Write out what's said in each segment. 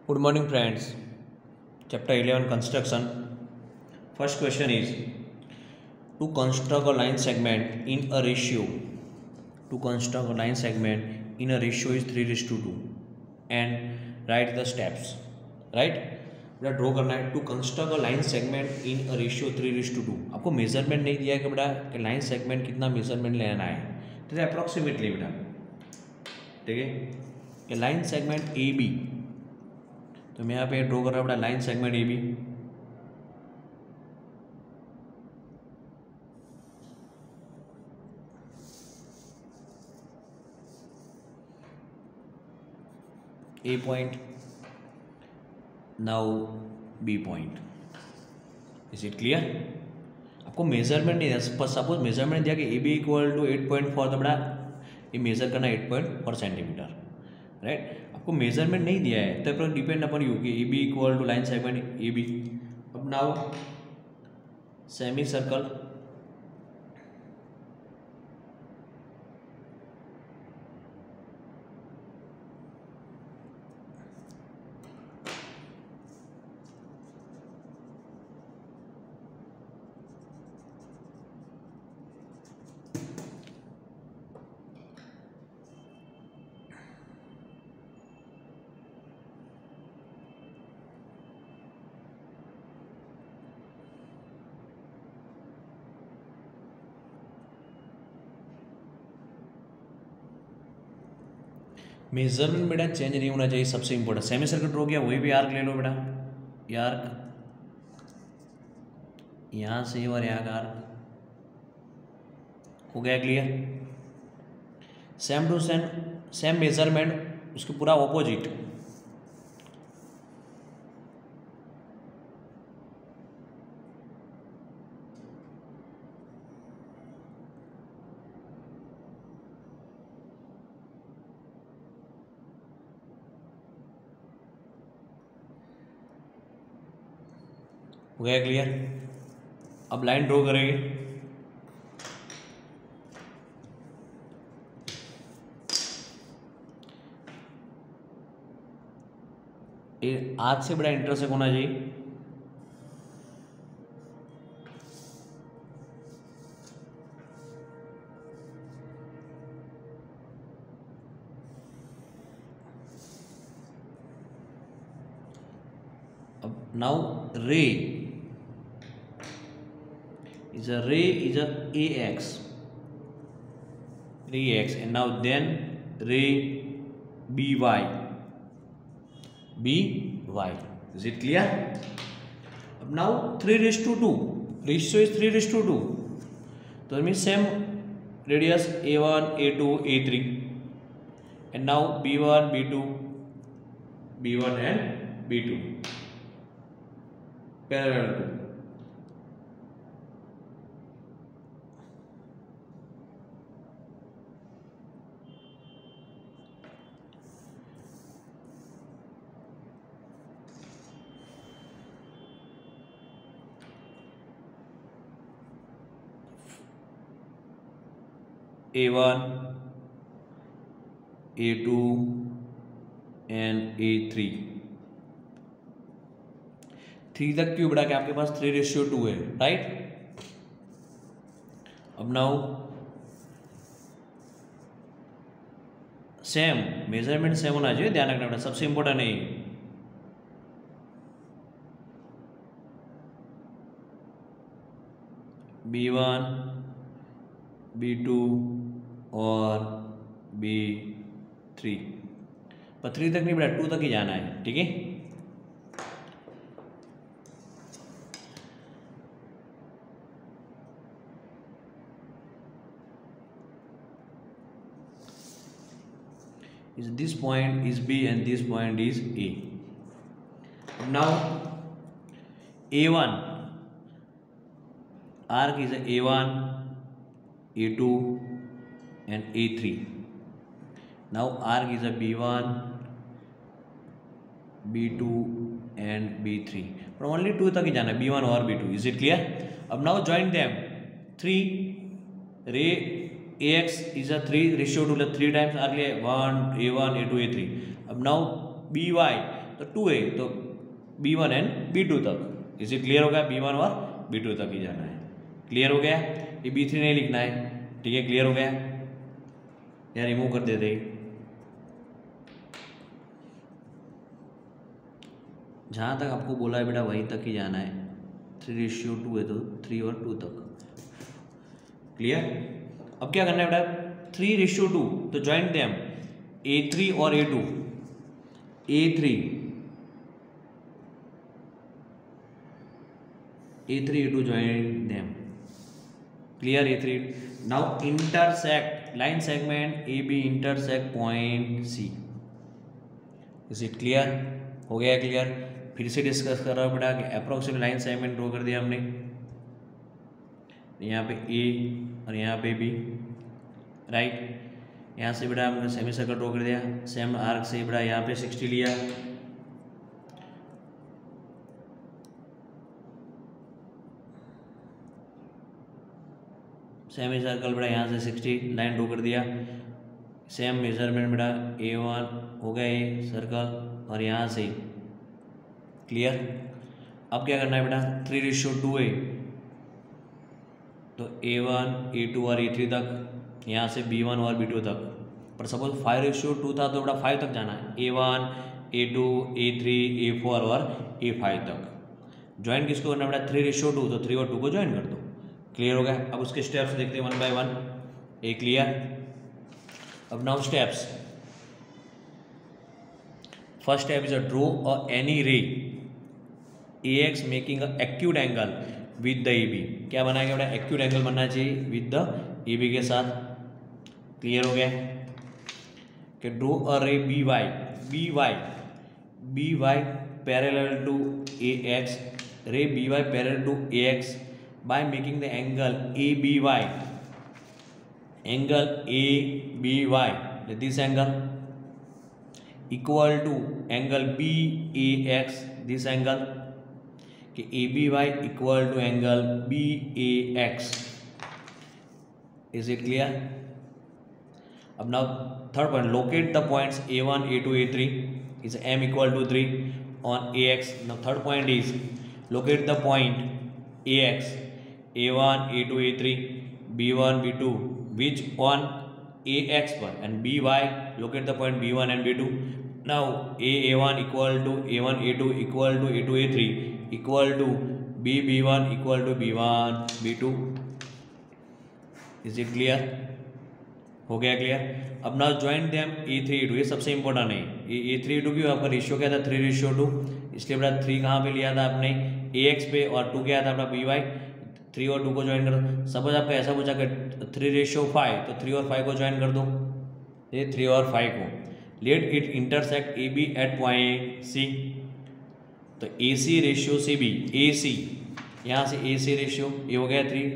Good morning, friends. Chapter 11 Construction. First question is to construct a line segment in a ratio. To construct a line segment in a ratio is 3:2 and write the steps. Right? बेटा draw करना है to construct a line segment in a ratio 3:2। आपको measurement नहीं दिया है कि बेटा कि लाइन सेगमेंट कितना मेजरमेंट लेना है, तो अप्रॉक्सीमेटली बेटा ठीक है कि लाइन सेगमेंट ए बी, तो मैं यहाँ पे ड्रॉ कर रहा हूँ बेटा line segment A B. A point, now B point. Is it clear? आपको मेजरमेंट नहीं दिया, सपोज मेजरमेंट दिया कि ए बी इक्वल टू 8.4, तो बेटा ये मेजर करना 8.4 सेंटीमीटर। राइट, आपको मेजरमेंट नहीं दिया है तो डिपेंड अपन यू कि A B equal to line segment A B. अब नाउ सेमी सर्कल, मेजरमेंट बेटा चेंज नहीं होना चाहिए, सबसे इंपॉर्टेंट। सेमी सर्कल ड्रॉ किया, वही भी आर्क ले लो बेटा, ये आर्क यहाँ से और यहाँ का आर्क हो गया। Clear? Same to same measurement, उसके पूरा ऑपोजिट। हो गया क्लियर? अब लाइन ड्रॉ करेंगे। आर्क से बड़ा इंटरसेक्ट होना चाहिए। अब नाउ रे is a ax, ray x, and now then ray by. Is it clear? अब now 3:2 ratio is 3:2, so it means same radius a1 a2 a3, and now b1 b2 and b2 parallel to A1 A2 and A3। 3 तक क्यों बढ़ा के आपके पास 3:2 है, right? अब now same measurement same होना चाहिए, ध्यान रखना बेटा, सबसे इंपॉर्टेंट है। B1 B2 और B3, पर 3 तक नहीं बेटा, 2 तक ही जाना है। ठीक है, is this point is B and this point is A. Now A1 arc is A1 A2 and A3. Now arc is a B1 B2 and B3, but only 2 तक ही जाना है, B1 और B2। Is it clear? अब now join them। 3 ray ax is a 3:2 3 times arc ले 1 A1 A2 A3। अब now by तो 2a, तो B1 and B2 तक। इसे क्लियर हो गया, B1 और B2 तक ही जाना है। क्लियर हो गया, ये B3 नहीं लिखना है, ठीक है, क्लियर हो गया, यहाँ रिमूव कर देते, जहाँ तक आपको बोला है बेटा वहीं तक ही जाना है। 3:2 है तो 3 और 2 तक। क्लियर। अब क्या करना है बेटा, 3:2, तो ज्वाइन देम A3 और A2, A3 A2 join them. Clear, A3। Now intersect line segment AB intersect point C। Is it clear? हो गया क्लियर। फिर से डिस्कस कर रहा हूँ बेटा कि अप्रोक्सीमेट लाइन सेगमेंट ड्रॉ कर दिया हमने, यहाँ पे A और यहाँ पे B, राइट। यहाँ से बेटा हमने सेमी सर्कल ड्रॉ कर दिया, सेम आर्क से बेटा यहाँ पे 60 लिया, सेमी सर्कल बेटा यहाँ से 60 लाइन ड्रॉ कर दिया, सेम मेजरमेंट बेटा A1 हो गया ये सर्कल और यहाँ से। क्लियर। अब क्या करना है बेटा, 3:2 है तो A1 A2 और A3 तक, यहाँ से B1 और B2 तक। पर सपोज 5:2 था तो बेटा 5 तक जाना है, A1 A2 A3 A4 और A5 तक। ज्वाइन किसको करना बेटा, 3:2, तो 3 और 2 को ज्वाइन कर दो। क्लियर हो गया। अब उसके स्टेप्स देखते हैं 1 by 1। A clear. अब now steps. First step is a draw any ray AX making a acute angle with the AB। क्या बनाएगा बेटा, एक्यूट एंगल बनना चाहिए विद द AB के साथ। क्लियर हो गया कि draw a ray BY parallel to AX, ray BY parallel to AX by making the angle ABY, this angle equal to angle BAX, this angle कि ABY equal to angle BAX। Is it clear? अब now third point, locate the points A1 A2 A3 is M equal to 3 on AX। Now third point is locate the point AX A1 A2 A3 B1 B2 which on AX पर and BY locate the point B1 and B2। now A1 equal to A1 A2 equal to A2 A3 equal to B1 equal to B1 B2। is it clear? हो गया clear. अब ना join them A3 A2, ये सबसे important है। ये A3 A2 की आपका रेशियो क्या था, 3:2, इसलिए बेटा 3 कहाँ पे लिया था आपने, AX पे, और 2 क्या था अपना BY। 3 और 2 को ज्वाइन कर दो। सपोज आपका ऐसा पूछा कि 3:5, तो 3 और 5 को ज्वाइन कर दो, ये 3 और 5 को। Let it intersect AB at point C, तो AC रेशियो से भी AC, यहाँ से AC रेशियो ये हो गया 3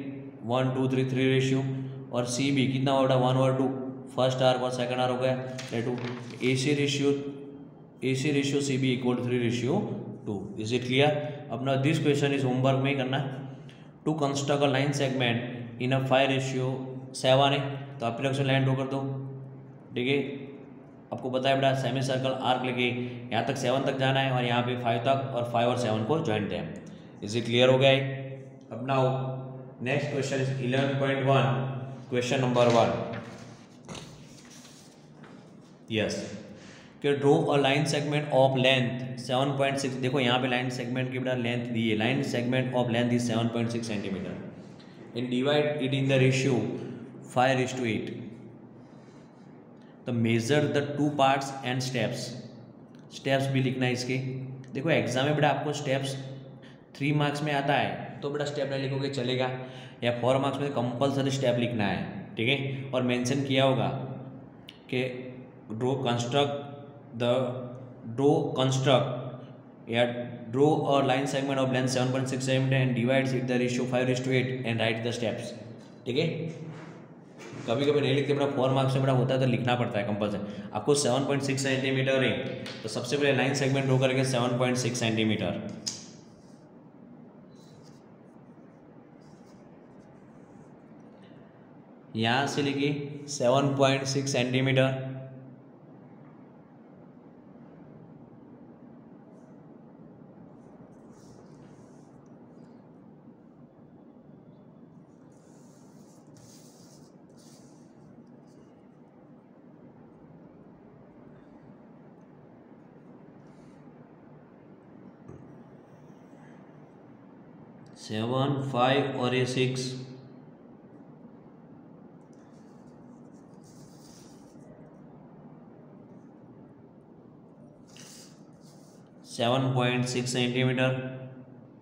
1 2 3 3 रेशियो, और CB कितना होगा 1 और 2, फर्स्ट आर और सेकंड आर हो गया 2। AC ratio CB equal to 3:2। Is it clear? अपना दिस क्वेश्चन इज होमवर्क में ही करना है। To construct a line segment in a 5:7 है, तो अप्रोक्सीमेट लाइन ड्रॉ कर दो। ठीक है, आपको पता है बेटा सेमी सर्कल आर्क लेके यहाँ तक 7 तक जाना है और यहाँ पे 5 तक, और 5 और 7 को ज्वाइन दें। इज इट क्लियर हो गया है? अब now next question is 11.1, question number 1। Yes, कि draw a line segment of length 7.6। देखो यहाँ पे लाइन सेगमेंट की बेटा लेंथ दी है, line segment of length is 7.6 centimetre in divide it in the ratio 5:8। तो measure the 2 parts and steps भी लिखना है इसके। देखो एग्जाम में बेटा आपको स्टेप्स 3 मार्क्स में आता है तो बेटा स्टेप नहीं लिखोगे चलेगा, या 4 मार्क्स में कंपलसरी स्टेप लिखना है। ठीक है, और मेंशन किया होगा कि ड्रॉ कंस्ट्रक्ट या ड्रॉ और line segment of length 7.6 centimetre and divides it the ratio 5:8 and right the steps. ठीक है, कभी कभी नहीं लिखते बेटा, 4 मार्क्स में बेटा होता है तो लिखना पड़ता है कंपलसरी। आपको 7.6 सेंटीमीटर है तो सबसे पहले लाइन सेगमेंट ड्रॉ करेंगे 7.6 सेंटीमीटर। यहाँ से लेके 7.6 सेंटीमीटर, 7, 5 और ये 6, 7.6 सेंटीमीटर।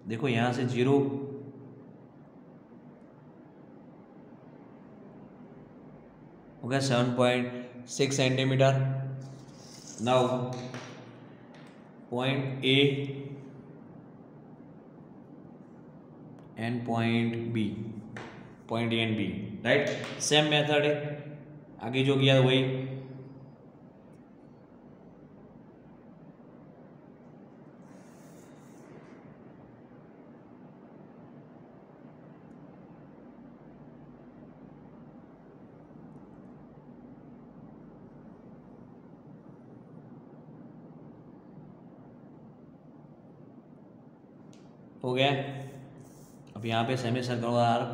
देखो यहाँ से 0 हो गया 7.6 centimetre. Now point A and point B, point A and B, right. Same method है, आगे जो किया वही। हो गया। अब यहाँ पे सेमी सर्कल का आर्क,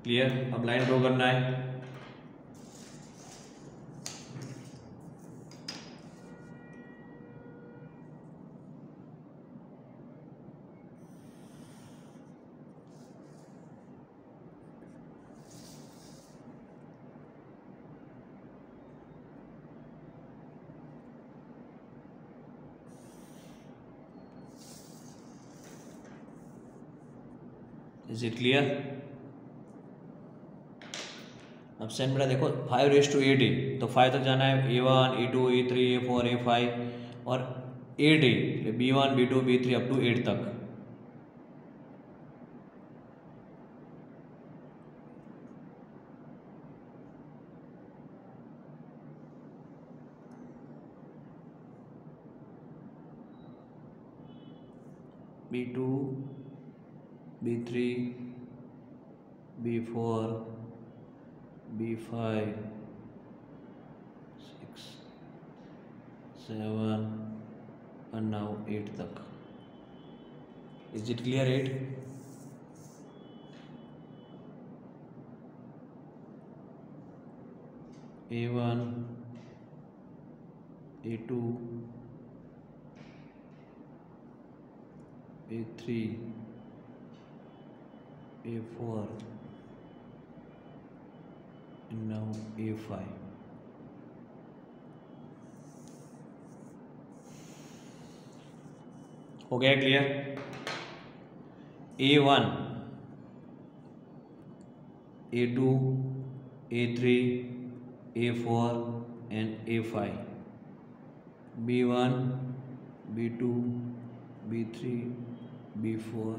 क्लियर। अब लाइन ड्रॉ करना है। Is it clear? अब सेंड बेटा देखो 5:8 है, तो 5 तक जाना है, A1, A2, A3, A4, A5 और 8 है, B1, B2, B3 up to 8 तक। B2, B3, B4, B5, 6, 7 और नाउ 8 तक। Is it clear? 8 A1, A2, A3, A4 and now A5। हो गया clear? A1, A2, A3, A4 and A5, B1, B2, B3, B4,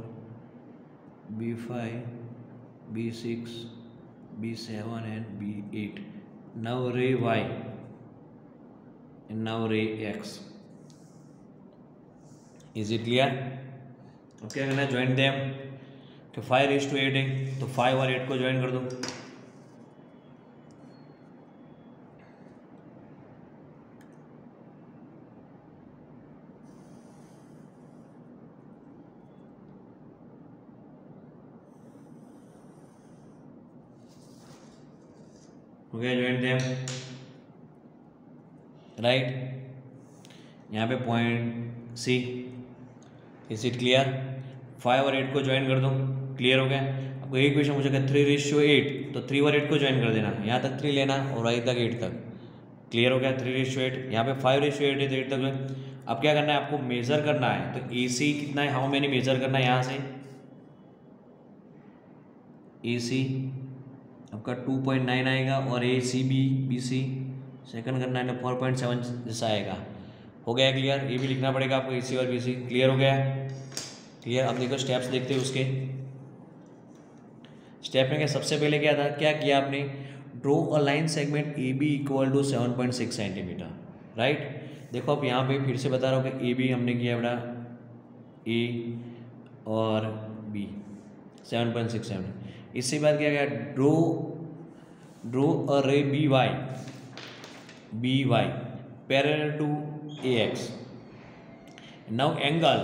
B5, B6, B7 and B8. Now ray Y and now ray X. Is it clear? अब क्या करना है? Join them कि 5:8 है, तो 5 और 8 को ज्वाइन कर दो। हो गया ज्वाइन देम, राइट। यहाँ पे point C. Is it clear? 5 और 8 को ज्वाइन कर दो, क्लियर हो गया। आपको एक क्वेश्चन पूछेगा 3:8, तो 3 और 8 को ज्वाइन कर देना, यहाँ तक 3 लेना और आई तक 8 तक, क्लियर हो गया। 3:8, यहाँ पे 5:8 है तो 8 तक। अब क्या करना है? आपको मेजर करना है, तो AC कितना है, हाउ मैनी मेजर करना है यहाँ से। AC आपका 2.9 आएगा और BC सेकंड करना है 4.7 जैसा आएगा। हो गया क्लियर? ये भी लिखना पड़ेगा आपको, AC और BC। क्लियर हो गया? क्लियर। अब देखो स्टेप्स देखते हैं उसके। स्टेप में क्या, सबसे पहले क्या था, क्या किया आपने? Draw a line segment AB equal to 7.6 centimetre, right. देखो अब यहाँ पे फिर से बता रहा हूँ कि AB हमने किया बेटा, A और B 7.6 सेंटीमीटर। इसके बाद क्या गया? Draw a ray BY parallel to AX। Now angle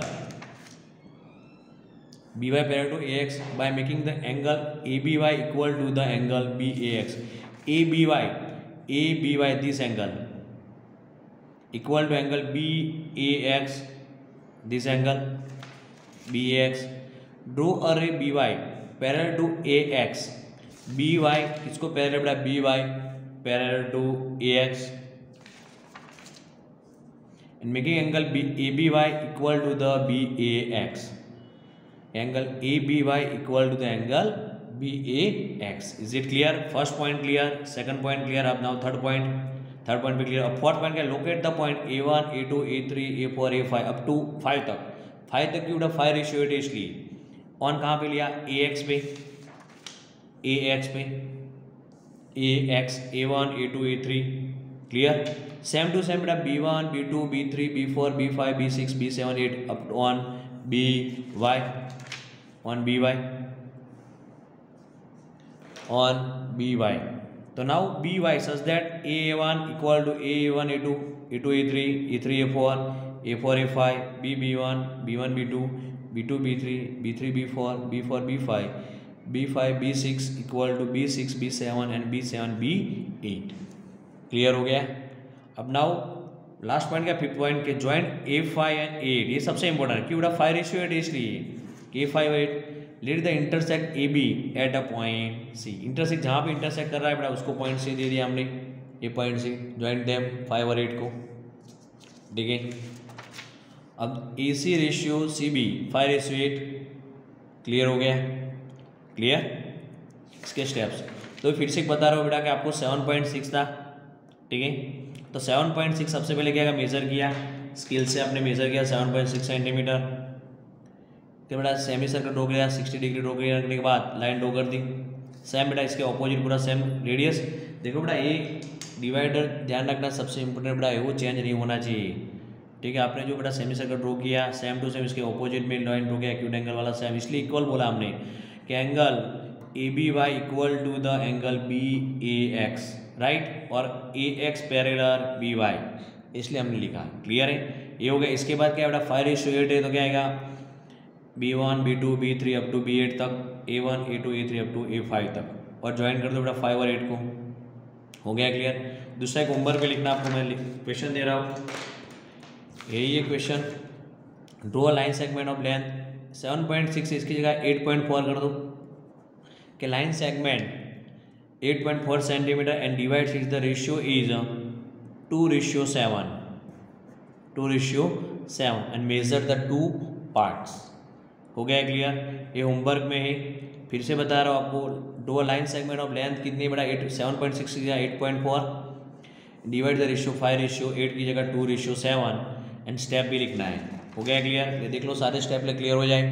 BY parallel to AX by making the angle ABY equal to the angle BAX। ABY ABY, this angle equal to angle BAX, this angle BAX. Draw a ray BY parallel to AX. BY किसको parallel पड़ा? BY parallel to AX and making angle ABY equal to the BAX. Angle ABY equal to the angle BAX. Is it clear? First point clear, second point clear. अब now third point भी clear. अब fourth point क्या? Locate the point A1, A2, A3, A4, A5 up to 5 तक. 5 तक की 5 ratio है इसलिए on कहाँ पे लिया? AX पे, AX पे, AX, A1, A2, A3 clear. Same to same बेटा B1, B2, B3, B4, B5, B6, B7, 8 up on BY, on BY, on BY. तो now BY such that A1 equal to A1, A2, A2, A3, A3, A4, A4, A5, B1, B1, B2, B2, B3, B3, B4, B4, B5, B5, B6 equal to B6, B7 and B7, B8. Clear हो गया. अब now last point क्या? Fifth point के joint A5 and A8. ये सबसे important है क्योंकि 5 ratio 8 इसलिए A5 8. Let the intersect AB at a point C. Intersect जहाँ पे इंटरसेक्ट कर रहा है बेटा उसको पॉइंट C दे दिया हमने. ये पॉइंट C ज्वाइंट देम 5 और 8 को. ठीक है. अब AC रेशियो CB 5:8. क्लियर हो गया? क्लियर. इसके स्टेप्स तो फिर से बता रहा हूँ बेटा कि आपको 7.6 था. ठीक है. तो 7.6 सबसे पहले क्या मेजर किया? स्केल से आपने मेजर किया 7.6 सेंटीमीटर. फिर बेटा सेमी सर्कल ड्रॉ किया, 60 डिग्री ड्रॉ करने के बाद लाइन ड्रॉ कर दी. सेम बेटा इसके ऑपोजिट पूरा सेम रेडियस. देखो बेटा ये डिवाइडर ध्यान रखना सबसे इंपॉर्टेंट बेटा है वो चेंज नहीं होना चाहिए. ठीक है. आपने जो बेटा सेमी सर्कल ड्रॉ किया सेम टू सेम इसके ऑपोजिट में लाइन ड्रॉ किया एक्यूट एंगल वाला सेम. इसलिए इक्वल बोला हमने कि angle ABY equal to the angle BAX right और AX पैरेलल BY. इसलिए हमने लिखा. क्लियर है? ये हो गया. इसके बाद क्या बेटा 5:8 है तो क्या आएगा? B1, B2, B3 up to B8 तक, A1, A2, A3 up to A5 तक और ज्वाइन कर दो बेटा 5 और 8 को. हो गया क्लियर. दूसरा एक होमवर्क पे लिखना आपको मैं क्वेश्चन दे रहा हूँ. यही है question. Draw line segment of length 7.6 इसकी जगह 8.4 कर दो कि line segment 8.4 centimetre and divide is the ratio is 2:7. 2:7 and measure the 2 parts. हो गया क्लियर. ये होमवर्क में है. फिर से बता रहा हूँ आपको draw line segment of length कितनी बड़ा 7.6 की जगह 8.4 डिवाइड द रेशियो 5:8 की जगह 2:7 एंड स्टेप भी लिखना है. हो गया क्लियर. ये देख लो सारे स्टेप क्लियर हो जाए.